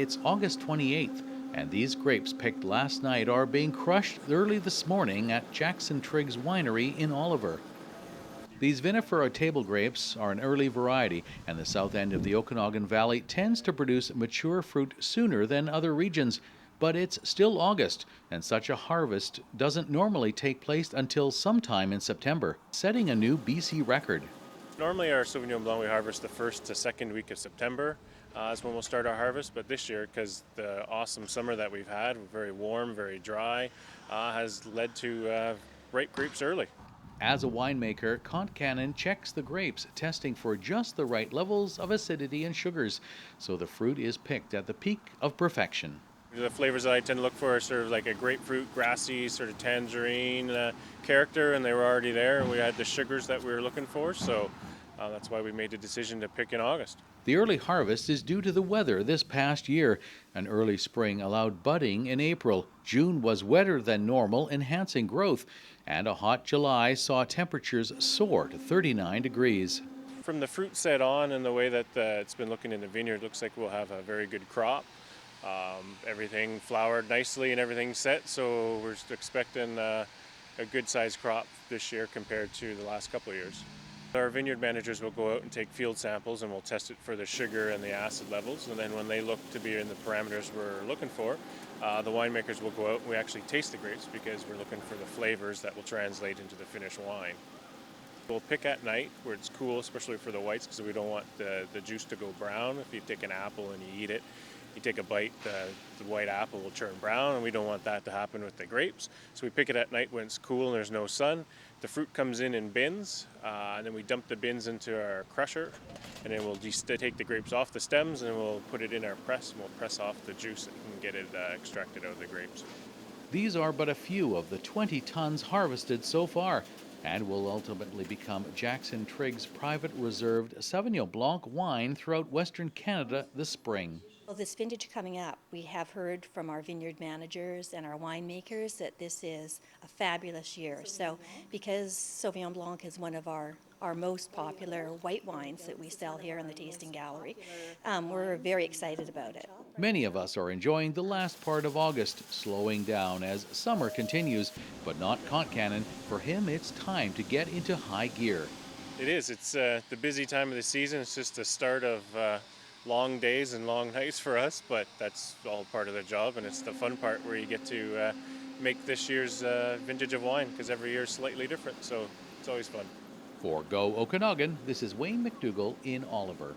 it's August 28th, and these grapes picked last night are being crushed early this morning at Jackson Triggs Winery in Oliver. These vinifera table grapes are an early variety, and the south end of the Okanagan Valley tends to produce mature fruit sooner than other regions. But it's still August, and such a harvest doesn't normally take place until sometime in September, setting a new BC record. Normally our Sauvignon Blanc we harvest the first to second week of September. Is when we'll start our harvest, but this year, because the awesome summer that we've had, very warm, very dry, has led to ripe grapes early. As a winemaker, Concannon checks the grapes, testing for just the right levels of acidity and sugars, so the fruit is picked at the peak of perfection. The flavors that I tend to look for are sort of like a grapefruit, grassy, sort of tangerine character, and they were already there, and we had the sugars that we were looking for, so that's why we made the decision to pick in August. The early harvest is due to the weather this past year. An early spring allowed budding in April. June was wetter than normal, enhancing growth, and a hot July saw temperatures soar to 39 degrees. From the fruit set on and the way that it's been looking in the vineyard, looks like we'll have a very good crop. Everything flowered nicely and everything set, so we're expecting a good sized crop this year compared to the last couple of years. Our vineyard managers will go out and take field samples and we'll test it for the sugar and the acid levels, and then when they look to be in the parameters we're looking for, the winemakers will go out and we actually taste the grapes because we're looking for the flavors that will translate into the finished wine. We'll pick at night where it's cool, especially for the whites, because we don't want the juice to go brown. If you take an apple and you eat it, you take a bite, the white apple will turn brown, and we don't want that to happen with the grapes. So we pick it at night when it's cool and there's no sun. The fruit comes in bins, and then we dump the bins into our crusher, and then we'll just take the grapes off the stems, and we'll put it in our press, and we'll press off the juice and get it extracted out of the grapes. These are but a few of the 20 tons harvested so far, and will ultimately become Jackson Triggs private reserved Sauvignon Blanc wine throughout Western Canada this spring. Well, this vintage coming up, we have heard from our vineyard managers and our winemakers that this is a fabulous year. So because Sauvignon Blanc is one of our most popular white wines that we sell here in the tasting gallery, we're very excited about it. Many of us are enjoying the last part of August, slowing down as summer continues, but not Concannon. For him, it's time to get into high gear. It is. It's the busy time of the season. It's just the start of long days and long nights for us, but that's all part of the job, and it's the fun part where you get to make this year's vintage of wine, because every year is slightly different, so it's always fun. For Go Okanagan, this is Wayne McDougall in Oliver.